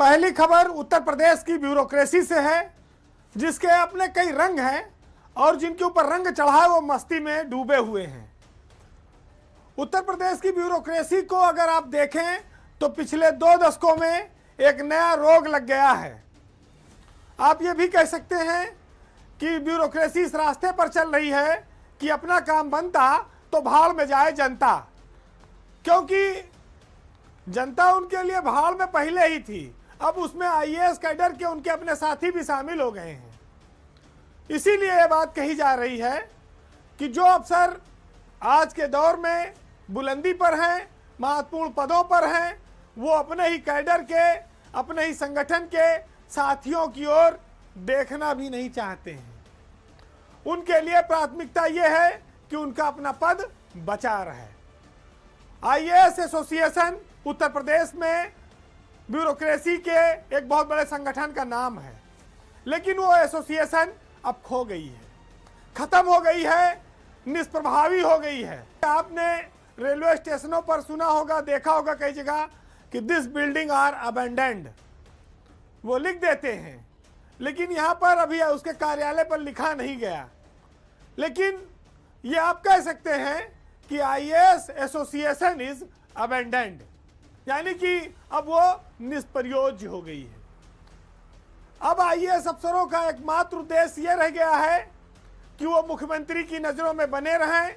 पहली खबर उत्तर प्रदेश की ब्यूरोक्रेसी से है, जिसके अपने कई रंग हैं और जिनके ऊपर रंग चढ़ा है वो मस्ती में डूबे हुए हैं। उत्तर प्रदेश की ब्यूरोक्रेसी को अगर आप देखें तो पिछले 2 दशकों में एक नया रोग लग गया है। आप ये भी कह सकते हैं कि ब्यूरोक्रेसी इस रास्ते पर चल रही है कि अपना काम बनता तो भाड़ में जाए जनता, क्योंकि जनता उनके लिए भाड़ में पहले ही थी। अब उसमें आईएएस कैडर के उनके अपने साथी भी शामिल हो गए हैं। इसीलिए ये बात कही जा रही है कि जो अफसर आज के दौर में बुलंदी पर हैं, महत्वपूर्ण पदों पर हैं, वो अपने ही कैडर के, अपने ही संगठन के साथियों की ओर देखना भी नहीं चाहते हैं। उनके लिए प्राथमिकता ये है कि उनका अपना पद बचा रहे। आईएएस एसोसिएशन उत्तर प्रदेश में ब्यूरोक्रेसी के एक बहुत बड़े संगठन का नाम है, लेकिन वो एसोसिएशन अब खो गई है, खत्म हो गई है, निष्प्रभावी हो गई है। आपने रेलवे स्टेशनों पर सुना होगा, देखा होगा कई जगह कि दिस बिल्डिंग आर अबेंडेंड, वो लिख देते हैं, लेकिन यहाँ पर अभी उसके कार्यालय पर लिखा नहीं गया। लेकिन ये आप कह सकते हैं कि आईएएस एसोसिएशन इज अबेंडेंड, यानी कि अब वो निष्प्रयोज्य हो गई है। अब आईएएस अफसरों का एकमात्र उद्देश्य ये रह गया है कि वो मुख्यमंत्री की नज़रों में बने रहें,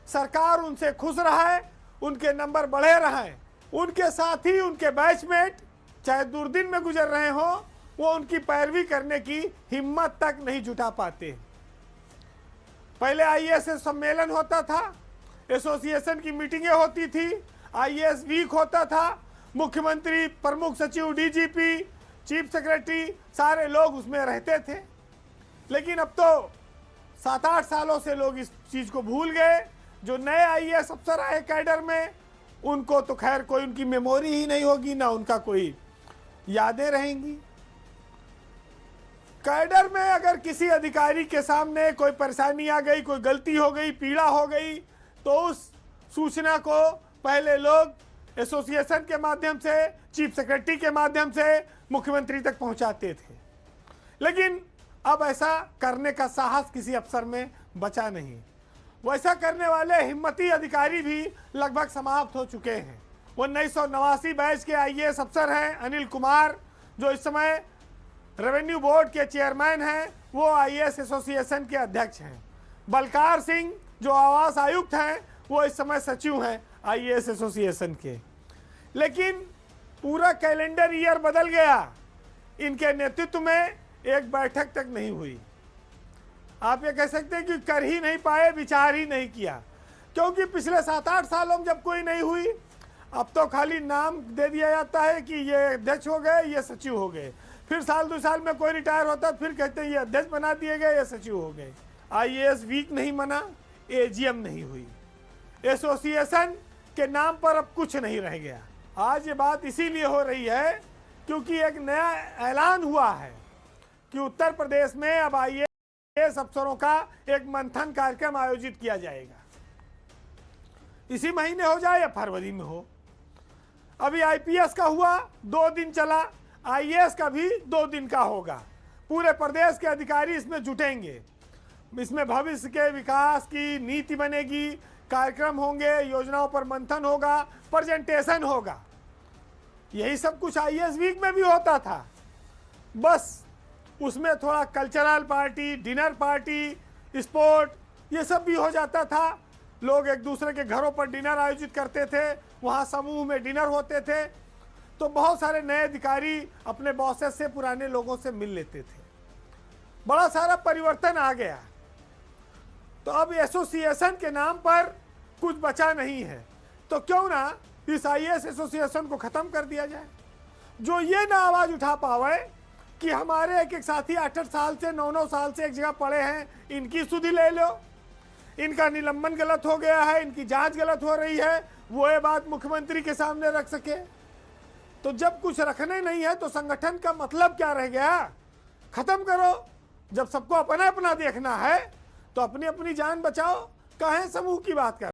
सरकार उनसे खुश रहे, उनके नंबर बढ़े रहें, उनके साथी, उनके बैचमेट चाहे दुर्दिन में गुजर रहे हों, वो उनकी पैरवी करने की हिम्मत तक नहीं जुटा पाते। पहले आईएएस सम्मेलन होता था, एसोसिएशन की मीटिंगें होती थी, आईएएस वीक होता था, मुख्यमंत्री, प्रमुख सचिव, डीजीपी, चीफ सेक्रेटरी, सारे लोग उसमें रहते थे। लेकिन अब तो 7-8 सालों से लोग इस चीज़ को भूल गए। जो नए आईएएस अफसर आए कैडर में, उनको तो खैर कोई उनकी मेमोरी ही नहीं होगी, ना उनका कोई यादें रहेंगी। कैडर में अगर किसी अधिकारी के सामने कोई परेशानी आ गई, कोई गलती हो गई, पीड़ा हो गई, तो उस सूचना को पहले लोग एसोसिएशन के माध्यम से, चीफ सेक्रेटरी के माध्यम से मुख्यमंत्री तक पहुंचाते थे। लेकिन अब ऐसा करने का साहस किसी अफसर में बचा नहीं। वैसा करने वाले हिम्मती अधिकारी भी लगभग समाप्त हो चुके हैं। 1989 बैच के आईएएस अफसर हैं अनिल कुमार, जो इस समय रेवेन्यू बोर्ड के चेयरमैन हैं, वो आईएएस एसोसिएशन के अध्यक्ष हैं। बलकार सिंह जो आवास आयुक्त हैं, वो इस समय सचिव हैं आईएएस एसोसिएशन के। लेकिन पूरा कैलेंडर ईयर बदल गया, इनके नेतृत्व में एक बैठक तक नहीं हुई। आप ये कह सकते हैं कि कर ही नहीं पाए, विचार ही नहीं किया, क्योंकि पिछले 7-8 सालों में जब कोई नहीं हुई, अब तो खाली नाम दे दिया जाता है कि ये अध्यक्ष हो गए, ये सचिव हो गए। फिर साल 2 साल में कोई रिटायर होता है, फिर कहते हैं ये अध्यक्ष बना दिए गए, ये सचिव हो गए। आईएएस वीक नहीं मना, एजीएम नहीं हुई, एसोसिएशन के नाम पर अब कुछ नहीं रह गया। आज ये बात इसीलिए हो रही है क्योंकि एक नया ऐलान हुआ है कि उत्तर प्रदेश में अब आईएएस अफसरों का एक मंथन कार्यक्रम आयोजित किया जाएगा। इसी महीने हो जाए या फरवरी में हो। अभी आईपीएस का हुआ, 2 दिन चला, आईएएस का भी 2 दिन का होगा। पूरे प्रदेश के अधिकारी इसमें जुटेंगे। इसमें भविष्य के विकास की नीति बनेगी, कार्यक्रम होंगे, योजनाओं पर मंथन होगा, प्रेजेंटेशन होगा। यही सब कुछ आईएएस वीक में भी होता था, बस उसमें थोड़ा cultural party, dinner party, sport, ये सब भी हो जाता था। लोग एक दूसरे के घरों पर डिनर आयोजित करते थे, वहाँ समूह में डिनर होते थे, तो बहुत सारे नए अधिकारी अपने बॉसेस से, पुराने लोगों से मिल लेते थे। बड़ा सारा परिवर्तन आ गया। तो अब एसोसिएशन के नाम पर कुछ बचा नहीं है, तो क्यों ना इस आईएएस एसोसिएशन को ख़त्म कर दिया जाए। जो ये ना आवाज़ उठा पावे कि हमारे एक साथी 8-8 साल से, 9-9 साल से एक जगह पड़े हैं, इनकी सुधि ले लो, इनका निलंबन गलत हो गया है, इनकी जांच गलत हो रही है, वो ये बात मुख्यमंत्री के सामने रख सके। तो जब कुछ रखने नहीं है तो संगठन का मतलब क्या रह गया? ख़त्म करो। जब सबको अपना अपना देखना है तो अपनी अपनी जान बचाओ, काहे समूह की बात कर।